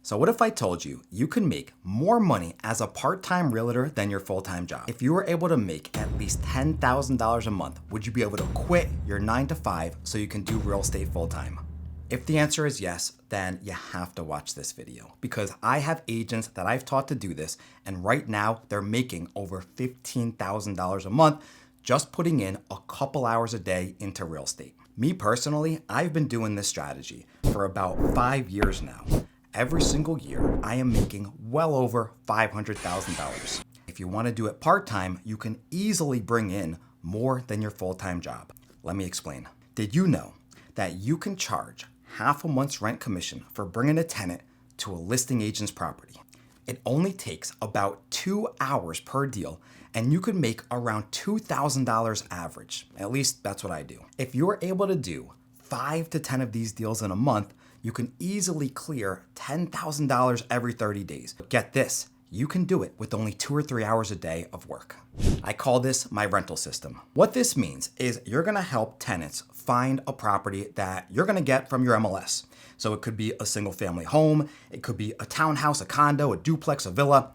So what if I told you you can make more money as a part-time realtor than your full-time job? If you were able to make at least $10,000 a month, would you be able to quit your 9 to 5 so you can do real estate full-time? If the answer is yes, then you have to watch this video because I have agents that I've taught to do this, and right now they're making over $15,000 a month just putting in a couple hours a day into real estate. Me personally, I've been doing this strategy for about 5 years now. Every single year, I am making well over $500,000. If you want to do it part-time, you can easily bring in more than your full-time job. Let me explain. Did you know that you can charge half a month's rent commission for bringing a tenant to a listing agent's property? It only takes about 2 hours per deal, and you can make around $2,000 average. At least that's what I do. If you are able to do 5 to 10 of these deals in a month, you can easily clear $10,000 every 30 days. But get this, you can do it with only 2 or 3 hours a day of work. I call this my rental system. What this means is you're gonna help tenants find a property that you're gonna get from your MLS. So it could be a single family home, it could be a townhouse, a condo, a duplex, a villa,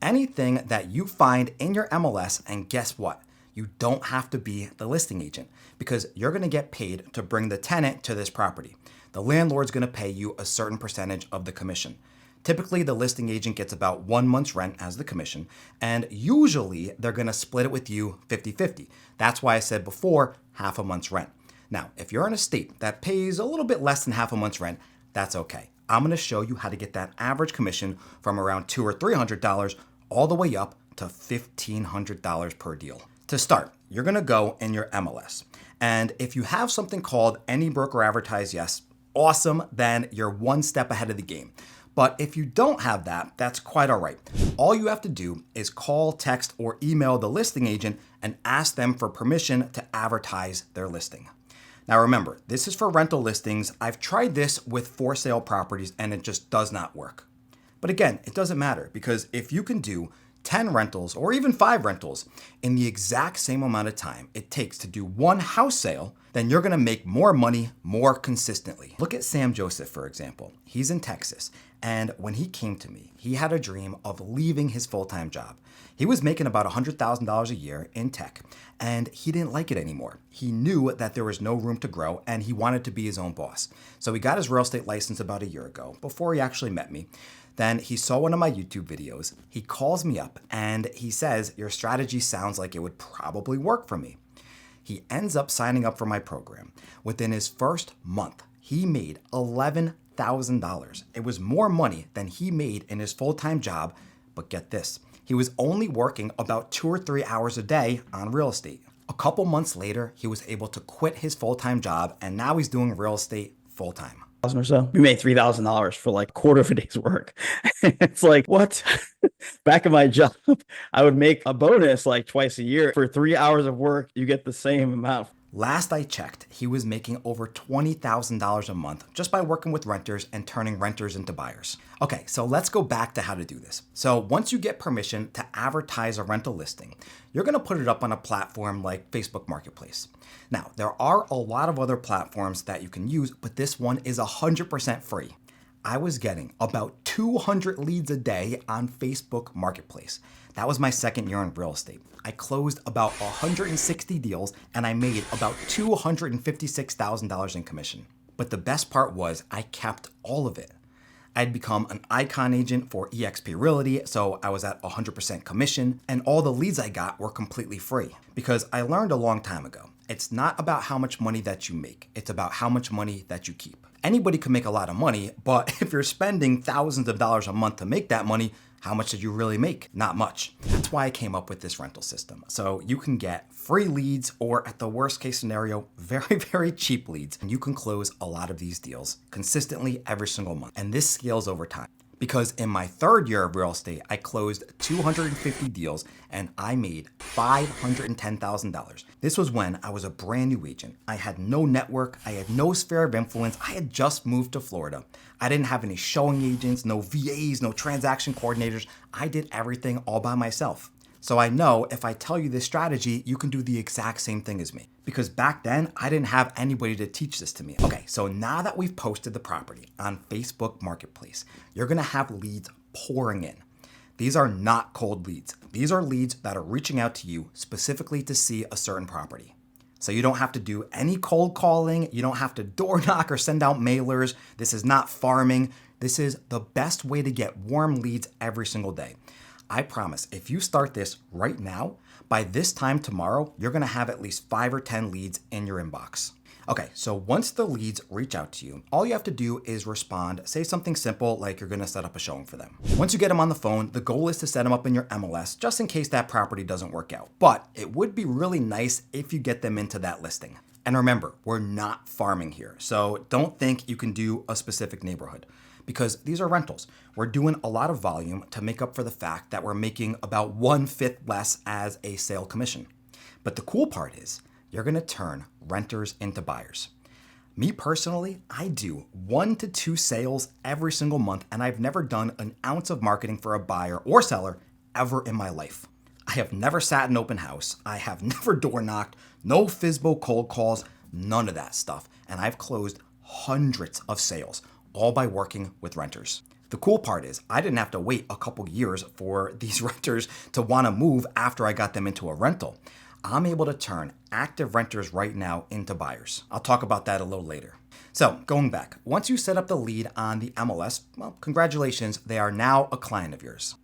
anything that you find in your MLS, and guess what? You don't have to be the listing agent because you're gonna get paid to bring the tenant to this property. The landlord's gonna pay you a certain percentage of the commission. Typically, the listing agent gets about 1 month's rent as the commission, and usually they're gonna split it with you 50-50. That's why I said before, half a month's rent. Now, if you're in a state that pays a little bit less than half a month's rent, that's okay. I'm gonna show you how to get that average commission from around $200 or $300 all the way up to $1,500 per deal. To start, you're gonna go in your MLS, and if you have something called Any Broker Advertise Yes, awesome, then you're one step ahead of the game. But if you don't have that, that's quite all right. All you have to do is call, text, or email the listing agent and ask them for permission to advertise their listing. Now remember, this is for rental listings. I've tried this with for sale properties and it just does not work. But again, it doesn't matter because if you can do 10 rentals or even 5 rentals in the exact same amount of time it takes to do one house sale, then you're gonna make more money more consistently. Look at Sam Joseph, for example. He's in Texas, and when he came to me, he had a dream of leaving his full-time job. He was making about $100,000 a year in tech, and he didn't like it anymore. He knew that there was no room to grow, and he wanted to be his own boss. So he got his real estate license about a year ago, before he actually met me. Then he saw one of my YouTube videos. He calls me up, and he says, "Your strategy sounds like it would probably work for me." He ends up signing up for my program. Within his first month, he made $11,000. It was more money than he made in his full-time job, but get this, he was only working about 2 or 3 hours a day on real estate. A couple months later, he was able to quit his full-time job, and now he's doing real estate full-time. Or so. We made $3,000 for like a quarter of a day's work. It's like, what? Back in my job, I would make a bonus like twice a year. For 3 hours of work, you get the same amount. Last I checked, he was making over $20,000 a month just by working with renters and turning renters into buyers. Okay, so let's go back to how to do this. So once you get permission to advertise a rental listing, you're gonna put it up on a platform like Facebook Marketplace. Now, there are a lot of other platforms that you can use, but this one is 100% free. I was getting about 200 leads a day on Facebook Marketplace. That was my second year in real estate. I closed about 160 deals and I made about $256,000 in commission. But the best part was I kept all of it. I'd become an icon agent for EXP Realty, so I was at 100% commission, and all the leads I got were completely free. Because I learned a long time ago, it's not about how much money that you make, it's about how much money that you keep. Anybody can make a lot of money, but if you're spending thousands of dollars a month to make that money, how much did you really make? Not much. That's why I came up with this rental system. So you can get free leads, or at the worst case scenario, very, very cheap leads. And you can close a lot of these deals consistently every single month. And this scales over time. Because in my third year of real estate, I closed 250 deals and I made $510,000. This was when I was a brand new agent. I had no network, I had no sphere of influence, I had just moved to Florida. I didn't have any showing agents, no VAs, no transaction coordinators. I did everything all by myself. So I know if I tell you this strategy, you can do the exact same thing as me. Because back then, I didn't have anybody to teach this to me. Okay, so now that we've posted the property on Facebook Marketplace, you're gonna have leads pouring in. These are not cold leads. These are leads that are reaching out to you specifically to see a certain property. So you don't have to do any cold calling. You don't have to door knock or send out mailers. This is not farming. This is the best way to get warm leads every single day. I promise if you start this right now, by this time tomorrow, you're gonna have at least 5 or 10 leads in your inbox. Okay, so once the leads reach out to you, all you have to do is respond, say something simple like you're gonna set up a showing for them. Once you get them on the phone, the goal is to set them up in your MLS just in case that property doesn't work out. But it would be really nice if you get them into that listing. And remember, we're not farming here, so don't think you can do a specific neighborhood because these are rentals. We're doing a lot of volume to make up for the fact that we're making about 1/5 less as a sale commission. But the cool part is, you're gonna turn renters into buyers. Me personally, I do 1 to 2 sales every single month, and I've never done an ounce of marketing for a buyer or seller ever in my life. I have never sat in open house. I have never door knocked, no FSBO cold calls, none of that stuff. And I've closed hundreds of sales, all by working with renters. The cool part is I didn't have to wait a couple years for these renters to wanna move after I got them into a rental. I'm able to turn active renters right now into buyers. I'll talk about that a little later. So going back, once you set up the lead on the MLS, well, congratulations, they are now a client of yours.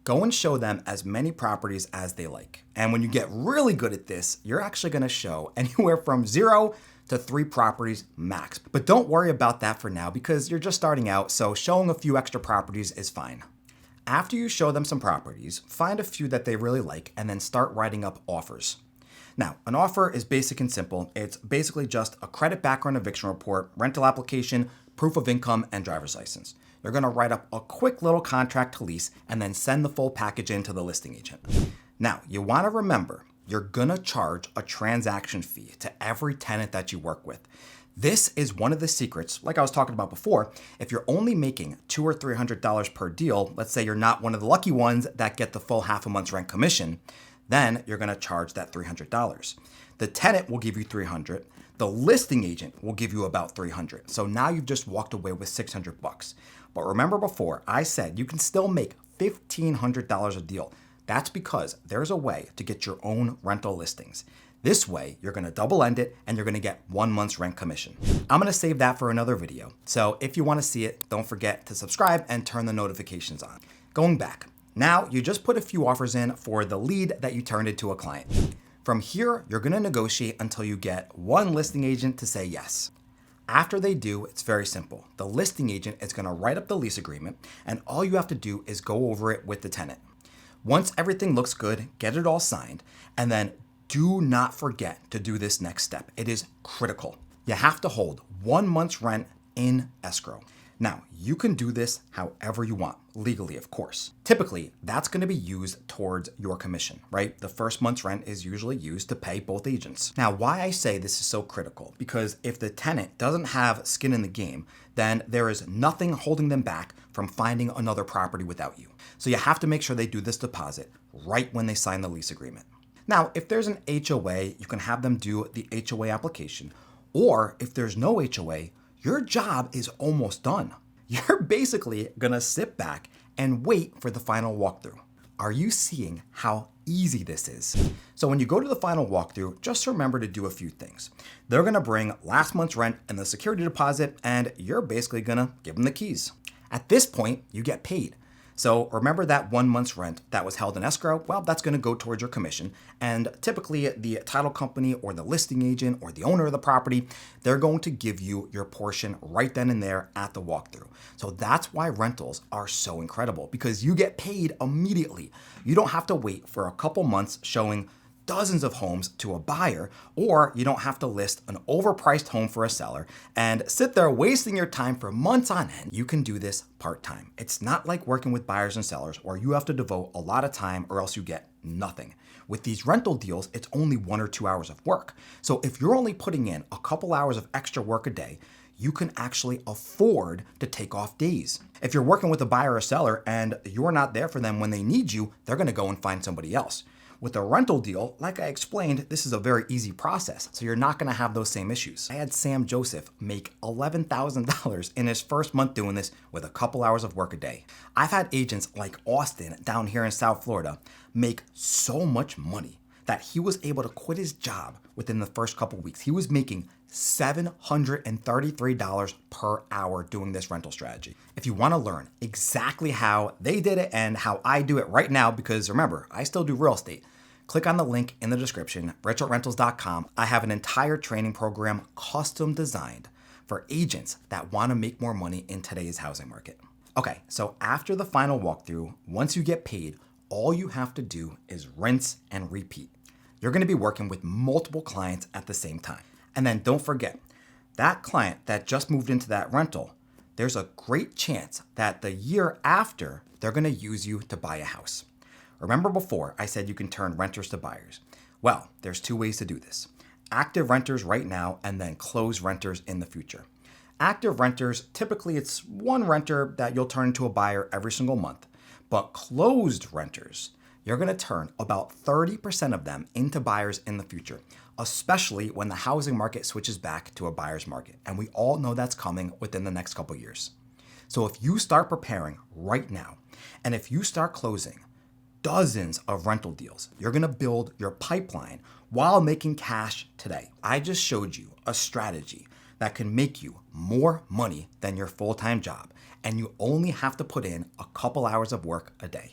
Go and show them as many properties as they like. And when you get really good at this, you're actually gonna show anywhere from 0 to 3 properties max. But don't worry about that for now because you're just starting out, so showing a few extra properties is fine. After you show them some properties, find a few that they really like and then start writing up offers. Now, an offer is basic and simple. It's basically just a credit background eviction report, rental application, proof of income, and driver's license. You're gonna write up a quick little contract to lease and then send the full package in to the listing agent. Now, you wanna remember, you're gonna charge a transaction fee to every tenant that you work with. This is one of the secrets, like I was talking about before. If you're only making $200 or $300 per deal, let's say you're not one of the lucky ones that get the full half a month's rent commission, then you're gonna charge that $300. The tenant will give you $300. The listing agent will give you about $300. So now you've just walked away with $600. But remember before, I said you can still make $1,500 a deal. That's because there's a way to get your own rental listings. This way, you're gonna double end it and you're gonna get 1 month's rent commission. I'm gonna save that for another video. So if you wanna see it, don't forget to subscribe and turn the notifications on. Going back, now you just put a few offers in for the lead that you turned into a client. From here, you're gonna negotiate until you get one listing agent to say yes. After they do, it's very simple. The listing agent is gonna write up the lease agreement and all you have to do is go over it with the tenant. Once everything looks good, get it all signed, and then do not forget to do this next step. It is critical. You have to hold 1 month's rent in escrow. Now, you can do this however you want, legally, of course. Typically, that's gonna be used towards your commission, right? The first month's rent is usually used to pay both agents. Now, why I say this is so critical, because if the tenant doesn't have skin in the game, then there is nothing holding them back from finding another property without you. So you have to make sure they do this deposit right when they sign the lease agreement. Now, if there's an HOA, you can have them do the HOA application, or if there's no HOA, your job is almost done. You're basically gonna sit back and wait for the final walkthrough. Are you seeing how easy this is? So when you go to the final walkthrough, just remember to do a few things. They're gonna bring last month's rent and the security deposit, and you're basically gonna give them the keys. At this point, you get paid. So remember that 1 month's rent that was held in escrow? Well, that's gonna go towards your commission. And typically the title company or the listing agent or the owner of the property, they're going to give you your portion right then and there at the walkthrough. So that's why rentals are so incredible, because you get paid immediately. You don't have to wait for a couple months showing dozens of homes to a buyer, or you don't have to list an overpriced home for a seller and sit there wasting your time for months on end. You can do this part-time. It's not like working with buyers and sellers where you have to devote a lot of time or else you get nothing. With these rental deals, it's only 1 or 2 hours of work. So if you're only putting in a couple hours of extra work a day, you can actually afford to take off days. If you're working with a buyer or seller and you're not there for them when they need you, they're gonna go and find somebody else. With a rental deal, like I explained, this is a very easy process, so you're not gonna have those same issues. I had Sam Joseph make $11,000 in his first month doing this with a couple hours of work a day. I've had agents like Austin down here in South Florida make so much money that he was able to quit his job within the first couple weeks. He was making $733 per hour doing this rental strategy. If you want to learn exactly how they did it and how I do it right now, because remember, I still do real estate, click on the link in the description, richrentals.com. I have an entire training program custom designed for agents that want to make more money in today's housing market. Okay, so after the final walkthrough, once you get paid, all you have to do is rinse and repeat. You're going to be working with multiple clients at the same time. And then don't forget, that client that just moved into that rental, there's a great chance that the year after, they're going to use you to buy a house. Remember before I said you can turn renters to buyers? Well, there's two ways to do this. Active renters right now and then closed renters in the future. Active renters, typically it's one renter that you'll turn into a buyer every single month. But closed renters, you're going to turn about 30% of them into buyers in the future, especially when the housing market switches back to a buyer's market. And we all know that's coming within the next couple years. So if you start preparing right now, and if you start closing dozens of rental deals, you're going to build your pipeline while making cash today. I just showed you a strategy that can make you more money than your full-time job, and you only have to put in a couple hours of work a day.